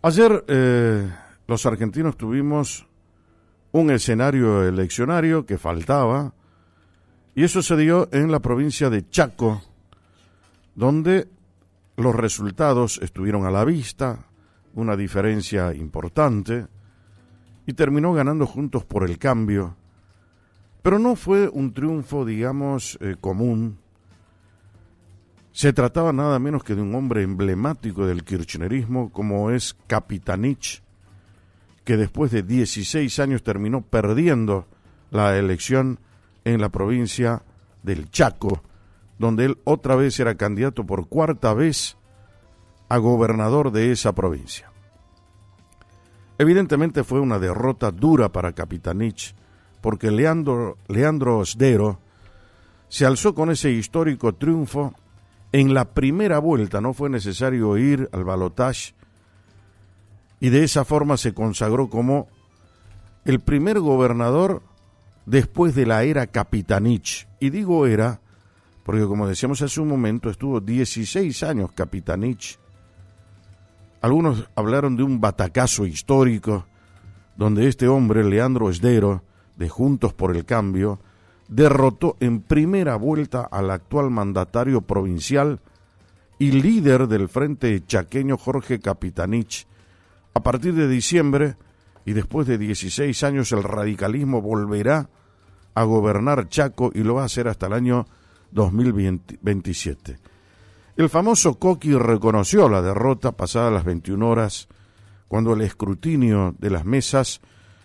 Ayer los argentinos tuvimos un escenario eleccionario que faltaba, y eso se dio en la provincia de Chaco, donde los resultados estuvieron a la vista, una diferencia importante, y terminó ganando Juntos por el Cambio. Pero no fue un triunfo, digamos, común. Se trataba nada menos que de un hombre emblemático del kirchnerismo, como es Capitanich, que después de 16 años terminó perdiendo la elección en la provincia del Chaco, donde él otra vez era candidato por cuarta vez a gobernador de esa provincia. Evidentemente fue una derrota dura para Capitanich, porque Leandro Osdero se alzó con ese histórico triunfo. En la primera vuelta no fue necesario ir al balotaje, y de esa forma se consagró como el primer gobernador después de la era Capitanich. Y digo era, porque como decíamos hace un momento, estuvo 16 años Capitanich. Algunos hablaron de un batacazo histórico, donde este hombre, Leandro Osdero, de Juntos por el Cambio, derrotó en primera vuelta al actual mandatario provincial y líder del Frente Chaqueño Jorge Capitanich. A partir de diciembre y después de 16 años el radicalismo volverá a gobernar Chaco y lo va a hacer hasta el año 2027. El famoso Coqui reconoció la derrota pasadas las 21 horas, cuando el escrutinio de las mesas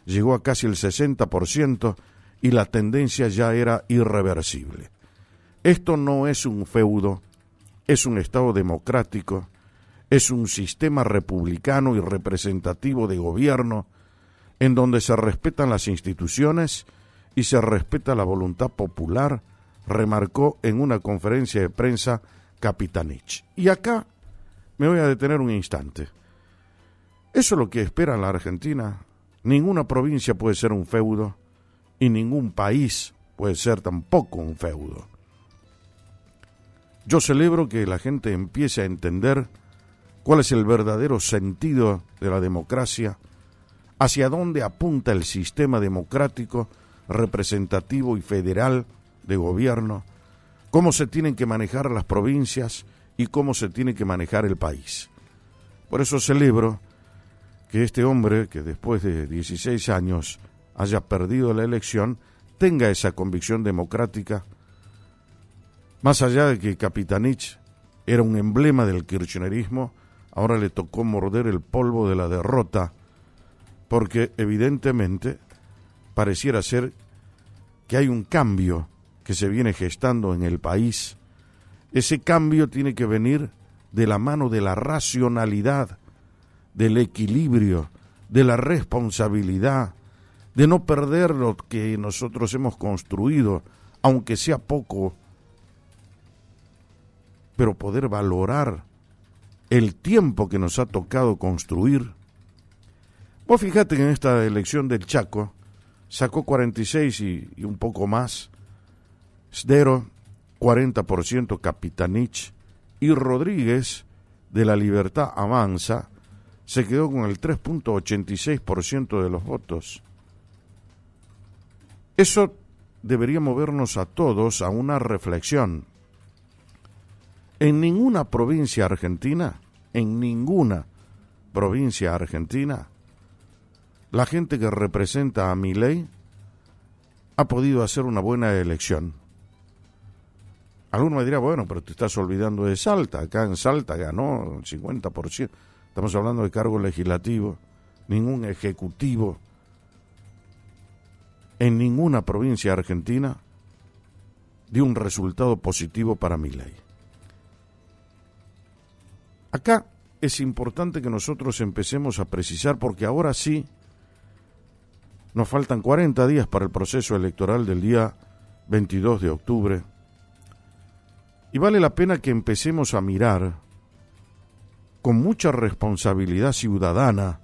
llegó a casi el 60%, y la tendencia ya era irreversible. Esto no es un feudo, es un Estado democrático, es un sistema republicano y representativo de gobierno en donde se respetan las instituciones y se respeta la voluntad popular, remarcó en una conferencia de prensa Capitanich. Y acá me voy a detener un instante. Eso es lo que espera la Argentina. Ninguna provincia puede ser un feudo, y ningún país puede ser tampoco un feudo. Yo celebro que la gente empiece a entender cuál es el verdadero sentido de la democracia, hacia dónde apunta el sistema democrático, representativo y federal de gobierno, cómo se tienen que manejar las provincias y cómo se tiene que manejar el país. Por eso celebro que este hombre, que después de 16 años haya perdido la elección, tenga esa convicción democrática. Más allá de que Capitanich era un emblema del kirchnerismo, ahora le tocó morder el polvo de la derrota, porque evidentemente pareciera ser que hay un cambio que se viene gestando en el país. Ese cambio tiene que venir de la mano de la racionalidad, del equilibrio, de la responsabilidad, de no perder lo que nosotros hemos construido, aunque sea poco, pero poder valorar el tiempo que nos ha tocado construir. Vos fíjate que en esta elección del Chaco sacó 46 y un poco más, Sdero 40%, Capitanich, y Rodríguez de la Libertad Avanza se quedó con el 3.86% de los votos. Eso debería movernos a todos a una reflexión. En ninguna provincia argentina, la gente que representa a Milei ha podido hacer una buena elección. Alguno me dirá, bueno, pero te estás olvidando de Salta. Acá en Salta ganó el 50%. Estamos hablando de cargo legislativo, ningún ejecutivo. En ninguna provincia argentina dio un resultado positivo para Milei. Acá es importante que nosotros empecemos a precisar, porque ahora sí nos faltan 40 días para el proceso electoral del día 22 de octubre, y vale la pena que empecemos a mirar con mucha responsabilidad ciudadana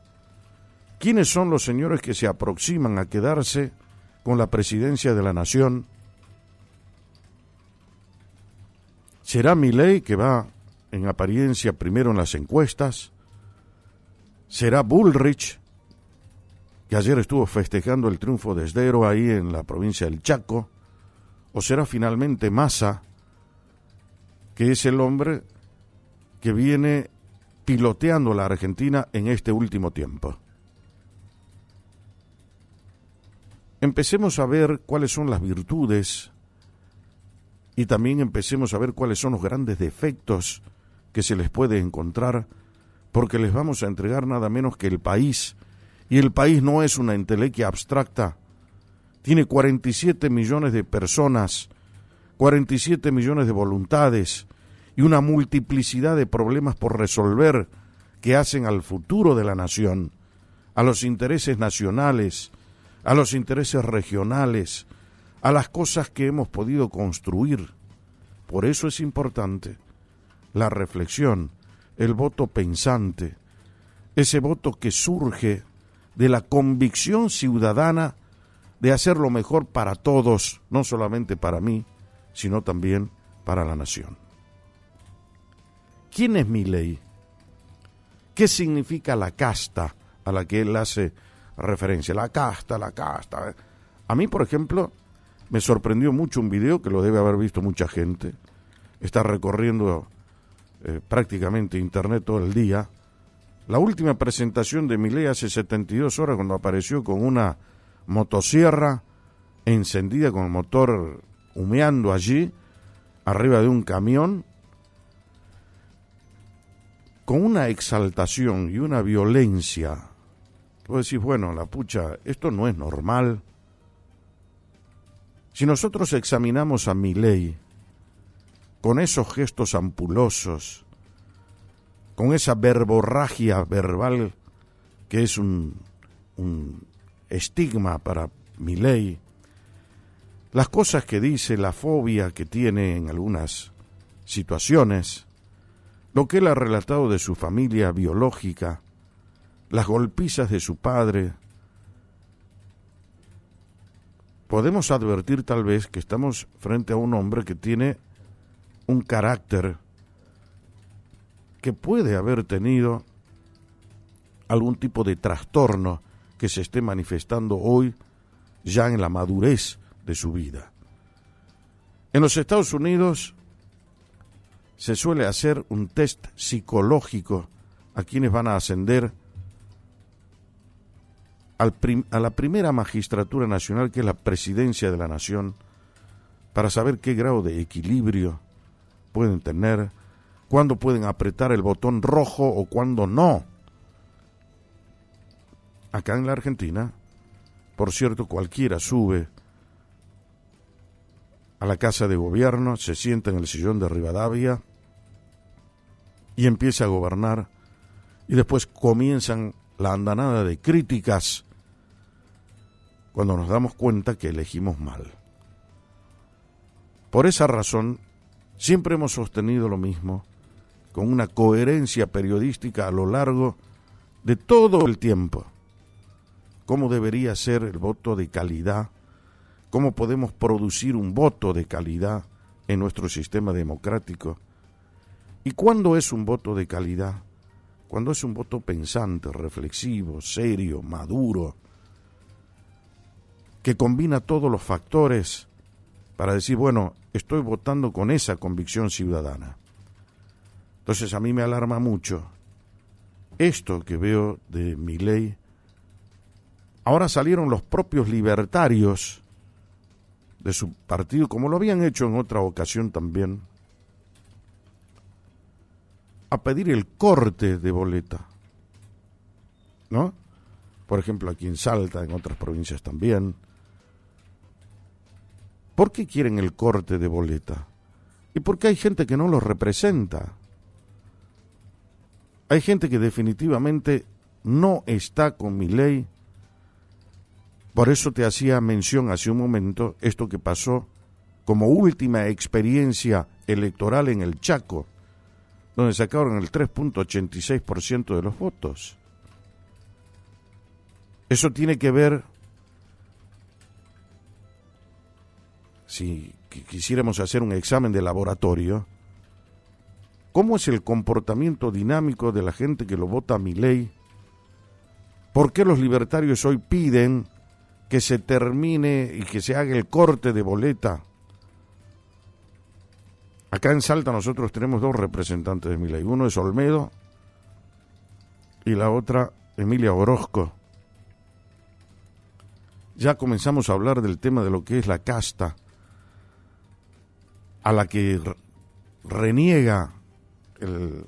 quiénes son los señores que se aproximan a quedarse con la presidencia de la nación. ¿Será Milei, que va en apariencia primero en las encuestas? ¿Será Bullrich, que ayer estuvo festejando el triunfo de Esdero ahí en la provincia del Chaco? ¿O será finalmente Massa, que es el hombre que viene piloteando la Argentina en este último tiempo? Empecemos a ver cuáles son las virtudes y también empecemos a ver cuáles son los grandes defectos que se les puede encontrar, porque les vamos a entregar nada menos que el país, y el país no es una entelequia abstracta. Tiene 47 millones de personas, 47 millones de voluntades y una multiplicidad de problemas por resolver que hacen al futuro de la nación, a los intereses nacionales, a los intereses regionales, a las cosas que hemos podido construir. Por eso es importante la reflexión, el voto pensante, ese voto que surge de la convicción ciudadana de hacer lo mejor para todos, no solamente para mí, sino también para la nación. ¿Quién es Milei? ¿Qué significa la casta a la que él hace referencia? La casta, la casta. A mí, por ejemplo, me sorprendió mucho un video que lo debe haber visto mucha gente. Está recorriendo prácticamente internet todo el día. La última presentación de Milei hace 72 horas, cuando apareció con una motosierra encendida con el motor humeando allí, arriba de un camión, con una exaltación y una violencia. Tú decís, bueno, la pucha, esto no es normal. Si nosotros examinamos a Milei con esos gestos ampulosos, con esa verborragia verbal que es un estigma para Milei, las cosas que dice, la fobia que tiene en algunas situaciones, lo que él ha relatado de su familia biológica, las golpizas de su padre, podemos advertir tal vez que estamos frente a un hombre que tiene un carácter que puede haber tenido algún tipo de trastorno que se esté manifestando hoy ya en la madurez de su vida. En los Estados Unidos se suele hacer un test psicológico a quienes van a ascender a la primera magistratura nacional, que es la presidencia de la nación, para saber qué grado de equilibrio pueden tener, cuándo pueden apretar el botón rojo o cuándo no. Acá en la Argentina, por cierto, cualquiera sube a la casa de gobierno, se sienta en el sillón de Rivadavia y empieza a gobernar, y después comienzan la andanada de críticas cuando nos damos cuenta que elegimos mal. Por esa razón, siempre hemos sostenido lo mismo, con una coherencia periodística a lo largo de todo el tiempo. ¿Cómo debería ser el voto de calidad? ¿Cómo podemos producir un voto de calidad en nuestro sistema democrático? ¿Y cuándo es un voto de calidad? Cuando es un voto pensante, reflexivo, serio, maduro, que combina todos los factores para decir, bueno, estoy votando con esa convicción ciudadana. Entonces a mí me alarma mucho esto que veo de Milei. Ahora salieron los propios libertarios de su partido, como lo habían hecho en otra ocasión también, a pedir el corte de boleta, ¿no? Por ejemplo, aquí en Salta, en otras provincias también. ¿Por qué quieren el corte de boleta? Y porque hay gente que no los representa. Hay gente que definitivamente no está con Milei. Por eso te hacía mención hace un momento esto que pasó como última experiencia electoral en el Chaco, donde sacaron el 3.86% de los votos. Eso tiene que ver, si quisiéramos hacer un examen de laboratorio, cómo es el comportamiento dinámico de la gente que lo vota a Milei ¿Por qué los libertarios hoy piden que se termine y que se haga el corte de boleta? Acá en Salta nosotros tenemos dos representantes de Milei. Uno es Olmedo y la otra Emilia Orozco. Ya comenzamos a hablar del tema de lo que es la casta a la que reniega el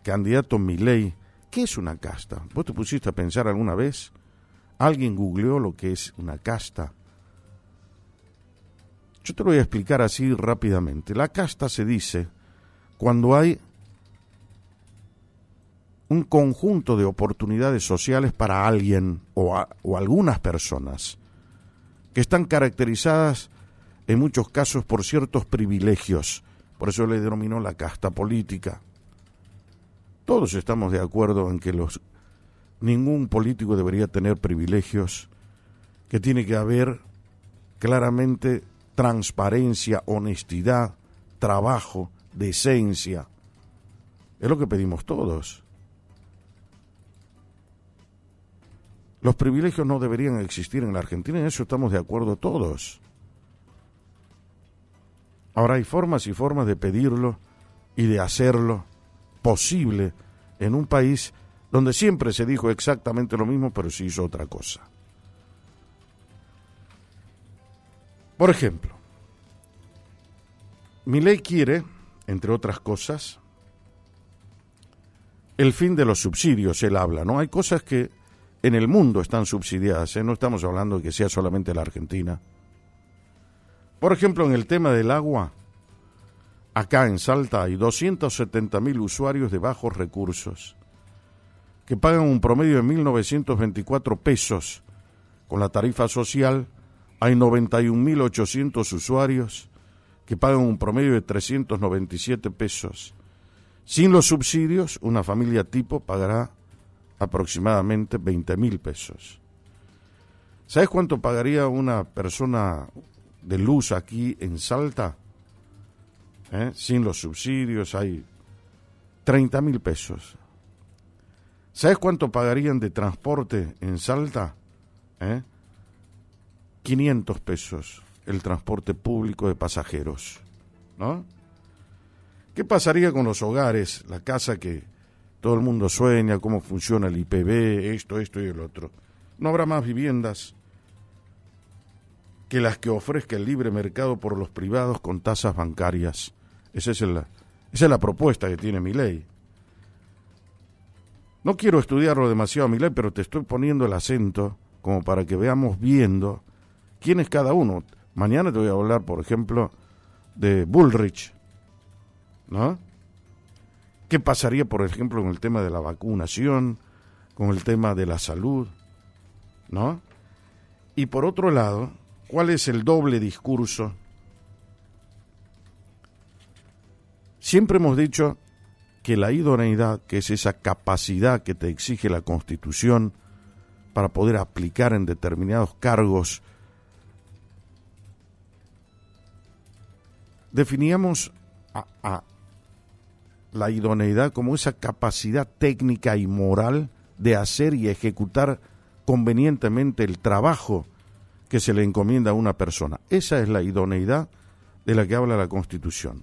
candidato Milei. ¿Qué es una casta? ¿Vos te pusiste a pensar alguna vez? ¿Alguien googleó lo que es una casta? Yo te lo voy a explicar así rápidamente. La casta se dice cuando hay un conjunto de oportunidades sociales para alguien o algunas personas que están caracterizadas en muchos casos por ciertos privilegios. Por eso le denominó la casta política. Todos estamos de acuerdo en que ningún político debería tener privilegios, que tiene que haber claramente transparencia, honestidad, trabajo, decencia. Es lo que pedimos todos. Los privilegios no deberían existir en la Argentina, en eso estamos de acuerdo todos. Ahora hay formas y formas de pedirlo y de hacerlo posible en un país donde siempre se dijo exactamente lo mismo, pero se hizo otra cosa. Por ejemplo, Milei quiere, entre otras cosas, el fin de los subsidios, él habla, ¿no? Hay cosas que en el mundo están subsidiadas, no estamos hablando de que sea solamente la Argentina. Por ejemplo, en el tema del agua, acá en Salta hay 270.000 usuarios de bajos recursos que pagan un promedio de 1.924 pesos. Con la tarifa social hay 91.800 usuarios que pagan un promedio de 397 pesos. Sin los subsidios, una familia tipo pagará aproximadamente 20.000 pesos. ¿Sabes cuánto pagaría una persona de luz aquí en Salta? Sin los subsidios hay 30.000 pesos. ¿Sabes cuánto pagarían de transporte en Salta? 500 pesos el transporte público de pasajeros, ¿no? ¿Qué pasaría con los hogares, la casa que todo el mundo sueña, cómo funciona el IPB, esto y el otro? No habrá más viviendas que las que ofrezca el libre mercado por los privados con tasas bancarias. Esa es la propuesta que tiene Milei. No quiero estudiarlo demasiado, Milei, pero te estoy poniendo el acento como para que veamos viendo quién es cada uno. Mañana te voy a hablar, por ejemplo, de Bullrich, ¿no? ¿Qué pasaría, por ejemplo, con el tema de la vacunación, con el tema de la salud, ¿no? Y por otro lado, ¿cuál es el doble discurso? Siempre hemos dicho que la idoneidad, que es esa capacidad que te exige la Constitución para poder aplicar en determinados cargos, definíamos a la idoneidad como esa capacidad técnica y moral de hacer y ejecutar convenientemente el trabajo que se le encomienda a una persona. Esa es la idoneidad de la que habla la Constitución.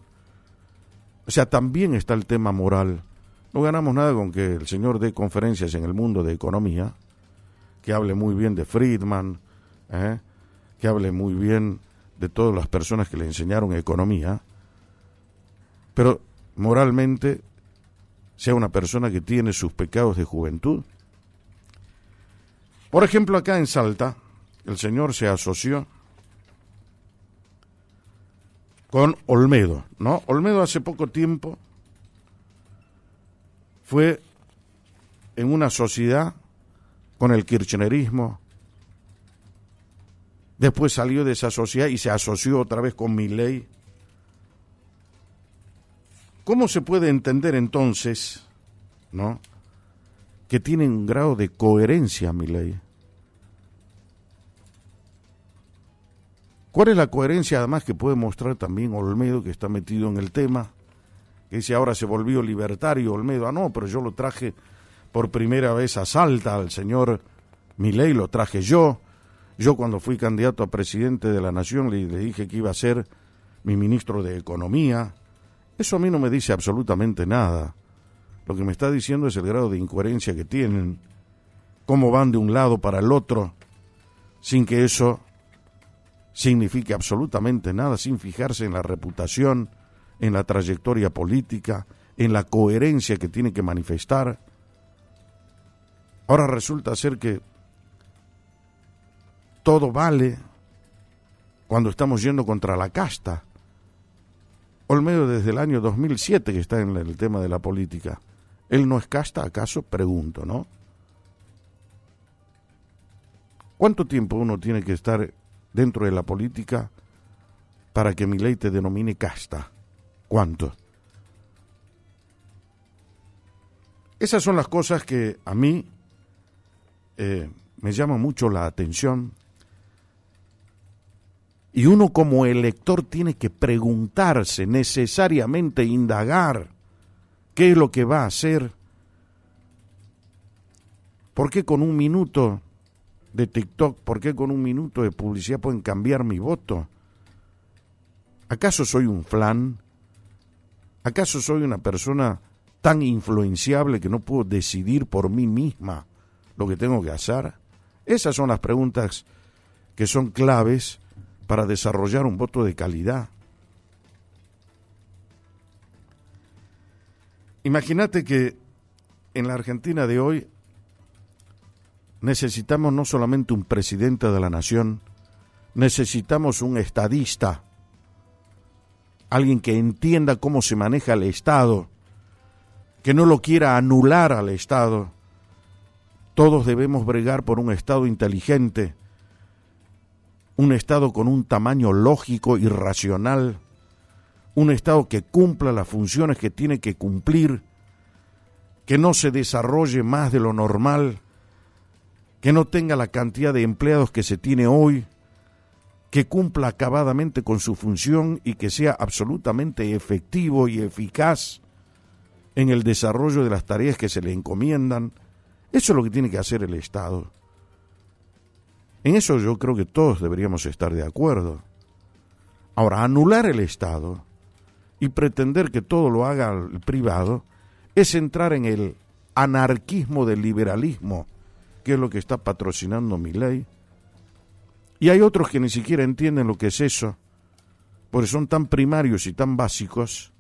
O sea, también está el tema moral. No ganamos nada con que el señor dé conferencias en el mundo de economía, que hable muy bien de Friedman, que hable muy bien de todas las personas que le enseñaron economía, pero moralmente sea una persona que tiene sus pecados de juventud. Por ejemplo, acá en Salta, el señor se asoció con Olmedo, ¿no? Olmedo hace poco tiempo fue en una sociedad con el kirchnerismo, después salió de esa sociedad y se asoció otra vez con Milei. ¿Cómo se puede entender entonces, ¿no?, que tiene un grado de coherencia Milei? ¿Cuál es la coherencia además que puede mostrar también Olmedo, que está metido en el tema, que dice ahora se volvió libertario Olmedo? Ah, no, pero yo lo traje por primera vez a Salta al señor Milei, lo traje yo. Yo cuando fui candidato a presidente de la Nación le dije que iba a ser mi ministro de Economía. Eso a mí no me dice absolutamente nada. Lo que me está diciendo es el grado de incoherencia que tienen, cómo van de un lado para el otro, sin que eso signifique absolutamente nada, sin fijarse en la reputación, en la trayectoria política, en la coherencia que tiene que manifestar. Ahora resulta ser que todo vale cuando estamos yendo contra la casta. Olmedo desde el año 2007 que está en el tema de la política. ¿Él no es casta, acaso? Pregunto, ¿no? ¿Cuánto tiempo uno tiene que estar dentro de la política para que Milei te denomine casta? ¿Cuánto? Esas son las cosas que a mí me llaman mucho la atención. Y uno como elector tiene que preguntarse, necesariamente indagar qué es lo que va a hacer. ¿Por qué con un minuto de TikTok, por qué con un minuto de publicidad pueden cambiar mi voto? ¿Acaso soy un flan? ¿Acaso soy una persona tan influenciable que no puedo decidir por mí misma lo que tengo que hacer? Esas son las preguntas que son claves para desarrollar un voto de calidad. Imagínate que en la Argentina de hoy necesitamos no solamente un presidente de la nación, necesitamos un estadista, alguien que entienda cómo se maneja el Estado, que no lo quiera anular al Estado. Todos debemos bregar por un Estado inteligente, un Estado con un tamaño lógico y racional, un Estado que cumpla las funciones que tiene que cumplir, que no se desarrolle más de lo normal, que no tenga la cantidad de empleados que se tiene hoy, que cumpla acabadamente con su función y que sea absolutamente efectivo y eficaz en el desarrollo de las tareas que se le encomiendan. Eso es lo que tiene que hacer el Estado. En eso yo creo que todos deberíamos estar de acuerdo. Ahora, anular el Estado y pretender que todo lo haga el privado es entrar en el anarquismo del liberalismo, que es lo que está patrocinando Milei. Y hay otros que ni siquiera entienden lo que es eso, porque son tan primarios y tan básicos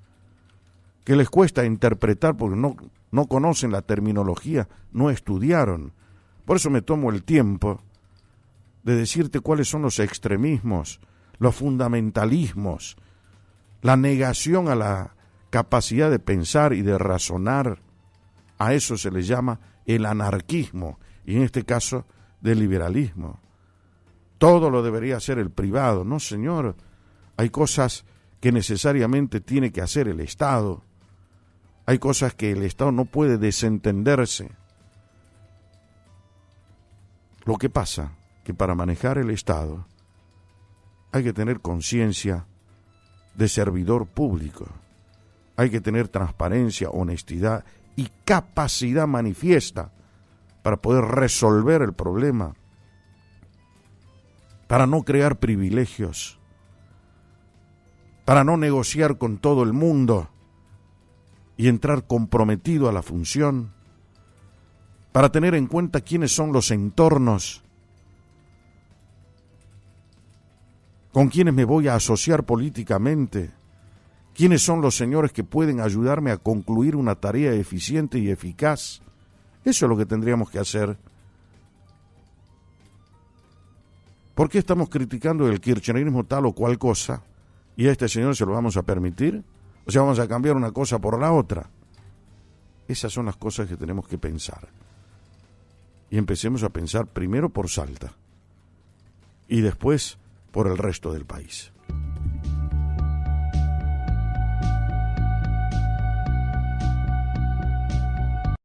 que les cuesta interpretar porque no conocen la terminología, no estudiaron. Por eso me tomo el tiempo de decirte cuáles son los extremismos, los fundamentalismos, la negación a la capacidad de pensar y de razonar. A eso se le llama el anarquismo, y en este caso del liberalismo. Todo lo debería hacer el privado. No, señor, hay cosas que necesariamente tiene que hacer el Estado. Hay cosas que el Estado no puede desentenderse. Lo que pasa que para manejar el Estado hay que tener conciencia de servidor público. Hay que tener transparencia, honestidad y capacidad manifiesta para poder resolver el problema, para no crear privilegios, para no negociar con todo el mundo y entrar comprometido a la función, para tener en cuenta quiénes son los entornos con quienes me voy a asociar políticamente, quiénes son los señores que pueden ayudarme a concluir una tarea eficiente y eficaz. Eso es lo que tendríamos que hacer. ¿Por qué estamos criticando el kirchnerismo tal o cual cosa y a este señor se lo vamos a permitir? O sea, vamos a cambiar una cosa por la otra. Esas son las cosas que tenemos que pensar. Y empecemos a pensar primero por Salta y después por el resto del país.